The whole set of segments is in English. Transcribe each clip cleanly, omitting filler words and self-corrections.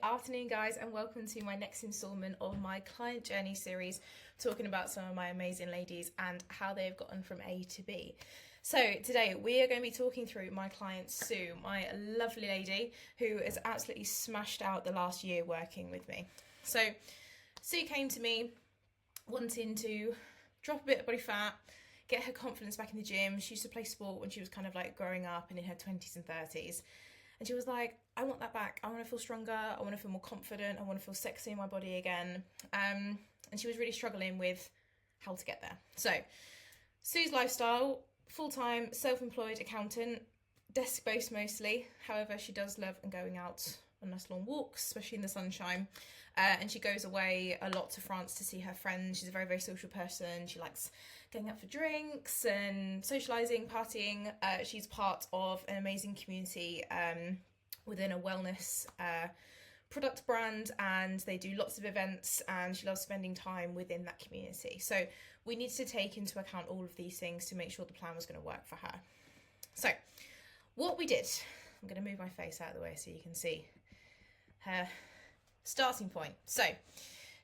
afternoon, guys, and welcome to my next installment of my client journey series, talking about some of my amazing ladies and how they've gotten from A to B. So today we are going to be talking through my client Sue, my lovely lady who has absolutely smashed out the last year working with me. So Sue came to me wanting to drop a bit of body fat, get her confidence back in the gym. She used to play sport when she was kind of like growing up and in her 20s and 30s. And she was like, I want that back. I want to feel stronger. I want to feel more confident. I want to feel sexy in my body again. And she was really struggling with how to get there. So Sue's lifestyle, full-time, self-employed accountant, desk-based mostly. However, she does love going out on nice long walks, especially in the sunshine. And she goes away a lot to France to see her friends. She's a very, very social person. She likes going out for drinks and socialising, partying. She's part of an amazing community within a wellness product brand, and they do lots of events, and she loves spending time within that community. So we needed to take into account all of these things to make sure the plan was going to work for her. So what we did, I'm going to move my face out of the way so you can see her starting point. So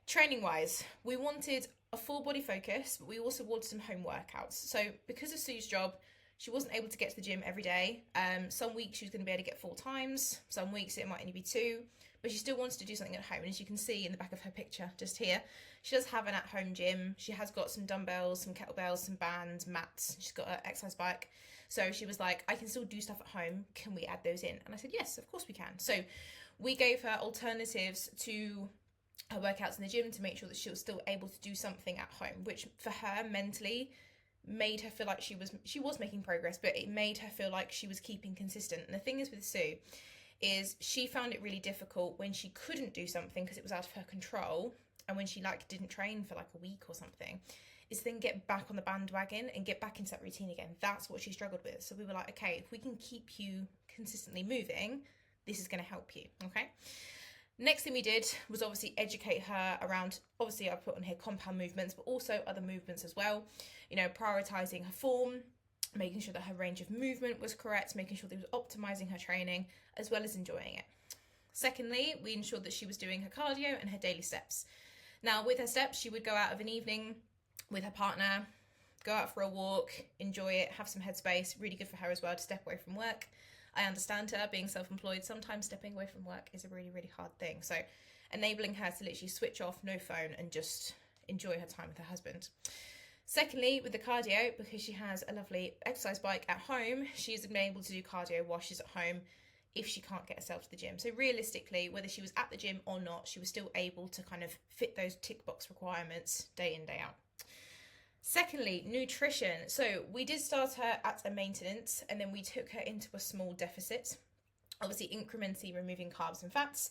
training wise, we wanted a full body focus, but we also wanted some home workouts. So because of Sue's job, she wasn't able to get to the gym every day. Some weeks she was going to be able to get 4 times. Some weeks it might only be 2, but she still wanted to do something at home. And as you can see in the back of her picture just here, she does have an at-home gym. She has got some dumbbells, some kettlebells, some bands, mats. She's got an exercise bike. So she was like, I can still do stuff at home. Can we add those in? And I said, yes, of course we can. So we gave her alternatives to her workouts in the gym to make sure that she was still able to do something at home, which for her mentally made her feel like she was making progress, but it made her feel like she was keeping consistent. And the thing is with Sue is she found it really difficult when she couldn't do something because it was out of her control, and when she didn't train for like a week or something, is then get back on the bandwagon and get back into that routine again. That's what she struggled with. So we were like, okay, if we can keep you consistently moving, this is going to help you. Okay. Next thing we did was obviously educate her around, obviously I put on here compound movements, but also other movements as well. You know, prioritising her form, making sure that her range of movement was correct, making sure that she was optimising her training, as well as enjoying it. Secondly, we ensured that she was doing her cardio and her daily steps. Now, with her steps, she would go out of an evening with her partner, go out for a walk, enjoy it, have some headspace. Really good for her as well to step away from work. I understand her being self-employed. Sometimes stepping away from work is a really, really hard thing. So enabling her to literally switch off, no phone, and just enjoy her time with her husband. Secondly, with the cardio, because she has a lovely exercise bike at home, she's been able to do cardio while she's at home if she can't get herself to the gym. So realistically, whether she was at the gym or not, she was still able to kind of fit those tick box requirements day in, day out. Secondly, nutrition. So we did start her at a maintenance, and then we took her into a small deficit, obviously incrementally removing carbs and fats.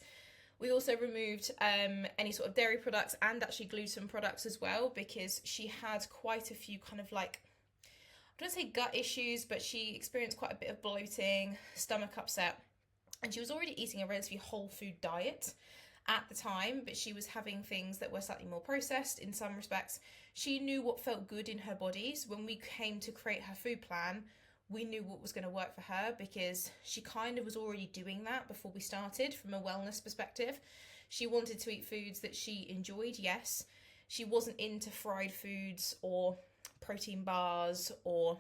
We also removed any sort of dairy products and actually gluten products as well, because she had quite a few kind of like, I don't say gut issues, but she experienced quite a bit of bloating, stomach upset, and she was already eating a relatively whole food diet at the time, but she was having things that were slightly more processed in some respects. She knew what felt good in her body. So when we came to create her food plan, we knew what was going to work for her, because she kind of was already doing that before we started from a wellness perspective. She wanted to eat foods that she enjoyed, yes. She wasn't into fried foods or protein bars or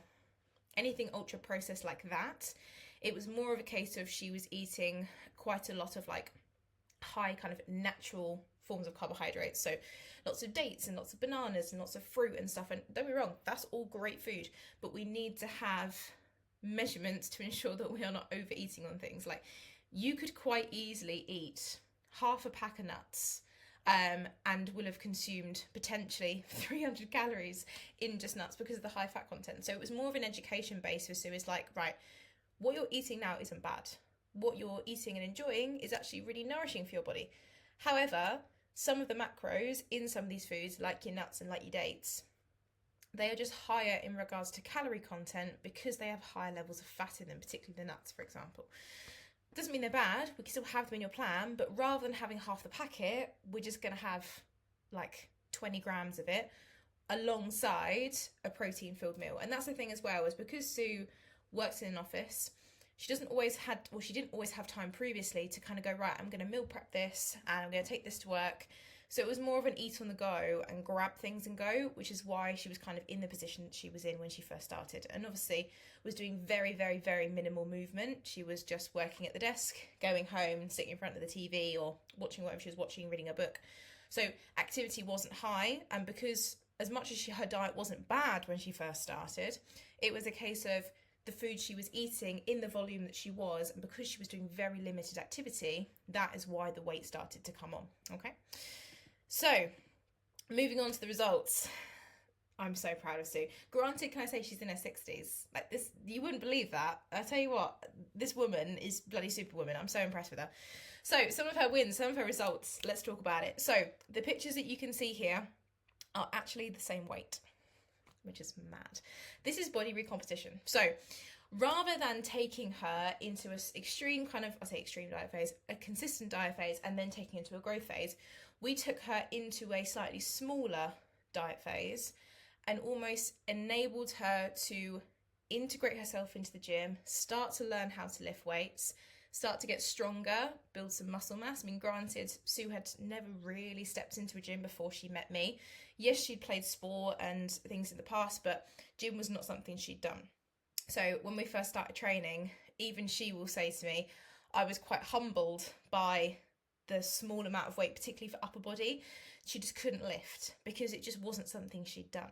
anything ultra processed like that. It was more of a case of she was eating quite a lot of like high kind of natural forms of carbohydrates, so lots of dates and lots of bananas and lots of fruit and stuff. And don't be wrong, that's all great food, but we need to have measurements to ensure that we are not overeating on things. Like, you could quite easily eat half a pack of nuts and will have consumed potentially 300 calories in just nuts because of the high fat content. So it was more of an education base for Sue. Is like, right, what you're eating now isn't bad. What you're eating and enjoying is actually really nourishing for your body. However, some of the macros in some of these foods, like your nuts and like your dates, they are just higher in regards to calorie content because they have higher levels of fat in them, particularly the nuts, for example. Doesn't mean they're bad. We can still have them in your plan, but rather than having half the packet, we're just going to have like 20 grams of it alongside a protein-filled meal. And that's the thing as well, is because Sue works in an office, she didn't always have time previously to kind of go, right, I'm going to meal prep this and I'm going to take this to work. So it was more of an eat on the go and grab things and go, which is why she was kind of in the position that she was in when she first started. And obviously was doing very, very, very minimal movement. She was just working at the desk, going home, sitting in front of the TV or watching whatever she was watching, reading a book. So activity wasn't high. And because as much as her diet wasn't bad when she first started, it was a case of the food she was eating in the volume that she was, and because she was doing very limited activity, that is why the weight started to come on. Okay. So, moving on to the results. I'm so proud of Sue. Granted, can I say she's in her 60s? Like this, you wouldn't believe that. I tell you what, this woman is bloody superwoman. I'm so impressed with her. So, some of her wins, some of her results, let's talk about it. So, the pictures that you can see here are actually the same weight, which is mad. This is body recomposition. So, rather than taking her into an extreme kind of, I say extreme diet phase, a consistent diet phase, and then taking into a growth phase, we took her into a slightly smaller diet phase and almost enabled her to integrate herself into the gym, start to learn how to lift weights, start to get stronger, build some muscle mass. I mean, granted, Sue had never really stepped into a gym before she met me. Yes, she'd played sport and things in the past, but gym was not something she'd done. So when we first started training, even she will say to me, I was quite humbled by the small amount of weight, particularly for upper body. She just couldn't lift because it just wasn't something she'd done.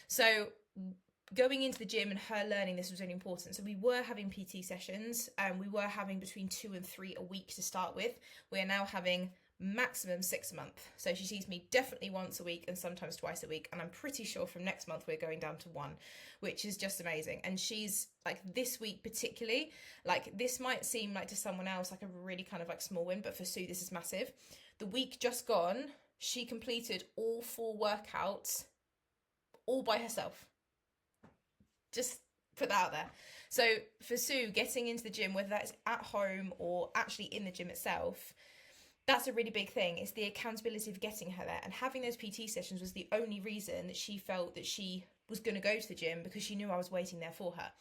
So going into the gym and her learning this was really important. So we were having PT sessions and we were having between 2 and 3 a week to start with. We are now having maximum 6 a month. So she sees me definitely once a week and sometimes twice a week. And I'm pretty sure from next month we're going down to 1, which is just amazing. And she's like, this week particularly, like this might seem like to someone else like a really kind of like small win, but for Sue this is massive. The week just gone, she completed all 4 workouts all by herself. Just put that out there. So for Sue, getting into the gym, whether that's at home or actually in the gym itself, that's a really big thing. It's the accountability of getting her there. And having those PT sessions was the only reason that she felt that she was going to go to the gym, because she knew I was waiting there for her.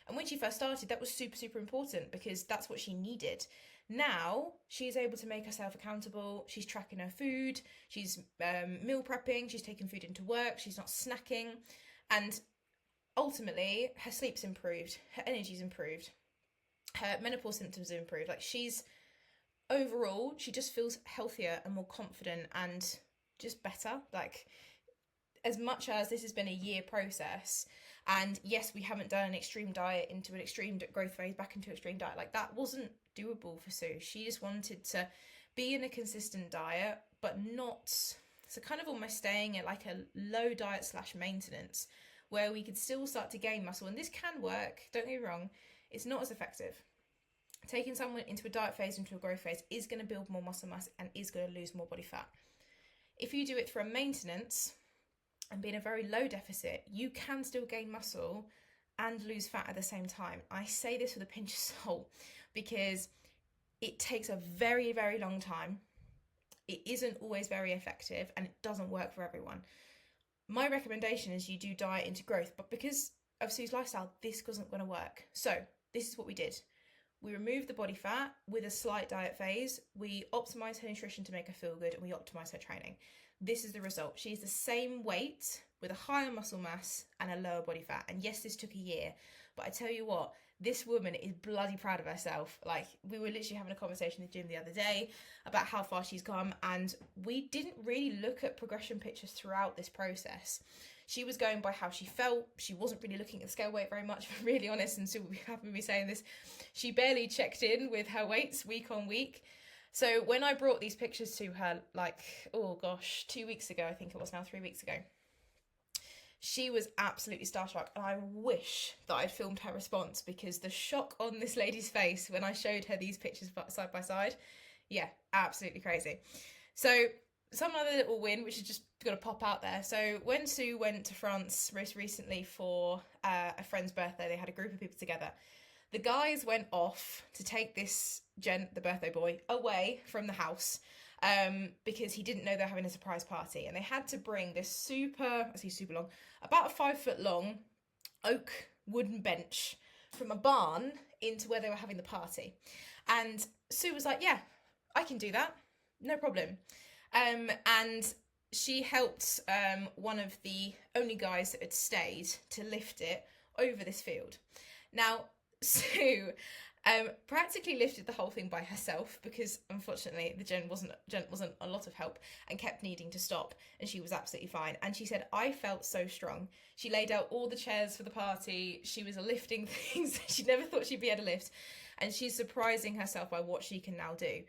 And when she first started, that was super, super important because that's what she needed. Now she is able to make herself accountable. She's tracking her food. She's meal prepping. She's taking food into work. She's not snacking. And ultimately, her sleep's improved. Her energy's improved. Her menopause symptoms have improved. Like overall, she just feels healthier and more confident and just better. Like, as much as this has been a year process, and yes, we haven't done an extreme diet into an extreme growth phase, back into extreme diet, like that wasn't doable for Sue. She just wanted to be in a consistent diet, but not, so kind of almost staying at like a low diet / maintenance, where we could still start to gain muscle. And this can work, don't get me wrong, it's not as effective. Taking someone into a diet phase, into a growth phase, is going to build more muscle mass and is going to lose more body fat. If you do it for a maintenance and be in a very low deficit, you can still gain muscle and lose fat at the same time. I say this with a pinch of salt because it takes a very, very long time. It isn't always very effective and it doesn't work for everyone. My recommendation is you do diet into growth, but because of Sue's lifestyle, this wasn't going to work. So this is what we did. We removed the body fat with a slight diet phase. We optimized her nutrition to make her feel good, and we optimized her training. This is the result. She's the same weight with a higher muscle mass and a lower body fat. And yes, this took a year, but I tell you what, this woman is bloody proud of herself. Like, we were literally having a conversation in the gym the other day about how far she's come, and we didn't really look at progression pictures throughout this process. She was going by how she felt. She wasn't really looking at the scale weight very much, if I'm really honest, and so we have me saying this. She barely checked in with her weights week on week. So when I brought these pictures to her, like, 2 weeks ago, I think it was now 3 weeks ago, she was absolutely starstruck, and I wish that I'd filmed her response, because the shock on this lady's face when I showed her these pictures side by side, yeah, absolutely crazy. So some other little win, which is just going to pop out there. So when Sue went to France most recently for a friend's birthday, they had a group of people together. The guys went off to take this gent, the birthday boy, away from the house because he didn't know they were having a surprise party. And they had to bring this super long, about a 5 foot long oak wooden bench from a barn into where they were having the party. And Sue was like, yeah, I can do that, no problem. And she helped one of the only guys that had stayed to lift it over this field. Now, Sue practically lifted the whole thing by herself, because unfortunately the gent wasn't a lot of help and kept needing to stop, and she was absolutely fine. And she said, I felt so strong. She laid out all the chairs for the party. She was lifting things that she never thought she'd be able to lift, and she's surprising herself by what she can now do.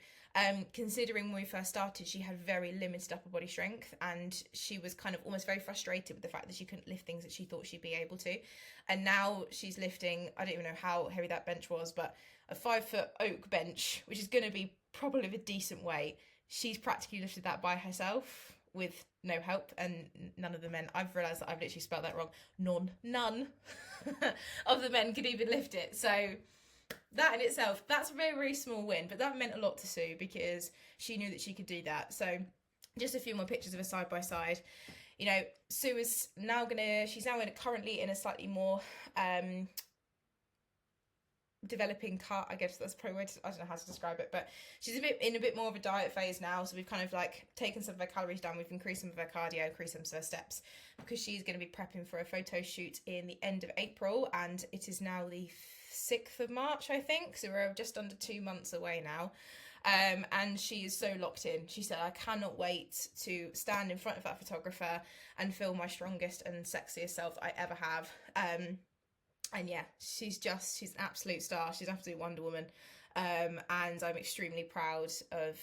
Considering when we first started, she had very limited upper body strength, and she was kind of almost very frustrated with the fact that she couldn't lift things that she thought she'd be able to. And now she's lifting, I don't even know how heavy that bench was, but a 5-foot oak bench, which is going to be probably of a decent weight. She's practically lifted that by herself with no help, and none of the men, I've realised that I've literally spelled that wrong, none of the men could even lift it. So that in itself, that's a very, very small win, but that meant a lot to Sue because she knew that she could do that. So just a few more pictures of her side by side. You know, Sue is now currently in a slightly more developing cut, I guess that's probably I don't know how to describe it, but she's in a bit more of a diet phase now. So we've kind of like taken some of her calories down, we've increased some of her cardio, increased some of her steps, because she's going to be prepping for a photo shoot in the end of April, and it is now the 6th of March, I think, so we're just under 2 months away now. And she is so locked in. She said, I cannot wait to stand in front of that photographer and film my strongest and sexiest self I ever have. And yeah, she's an absolute star. She's an absolute Wonder Woman. And I'm extremely proud of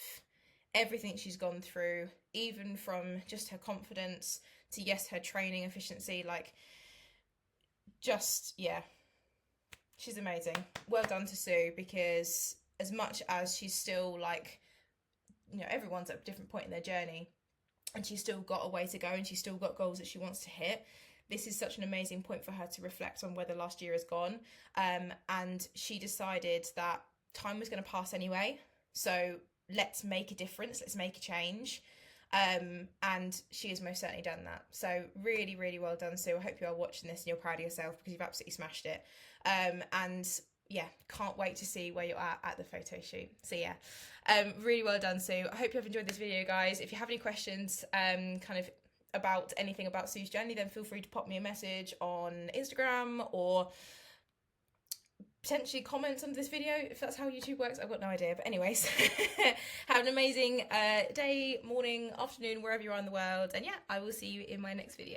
everything she's gone through, even from just her confidence to, yes, her training efficiency. Like, just, yeah, she's amazing. Well done to Sue, because as much as she's still like, you know, everyone's at a different point in their journey, and she's still got a way to go, and she's still got goals that she wants to hit. This is such an amazing point for her to reflect on where the last year has gone. And she decided that time was going to pass anyway. So let's make a difference. Let's make a change. And she has most certainly done that. So really, really well done, Sue. I hope you are watching this and you're proud of yourself, because you've absolutely smashed it. And yeah, can't wait to see where you're at the photo shoot. So yeah, really well done, Sue. I hope you have enjoyed this video, guys. If you have any questions, kind of about anything about Sue's journey, then feel free to pop me a message on Instagram, or potentially comment under this video if that's how YouTube works. I've got no idea, but anyways, have an amazing day, morning, afternoon, wherever you are in the world, and yeah, I will see you in my next video.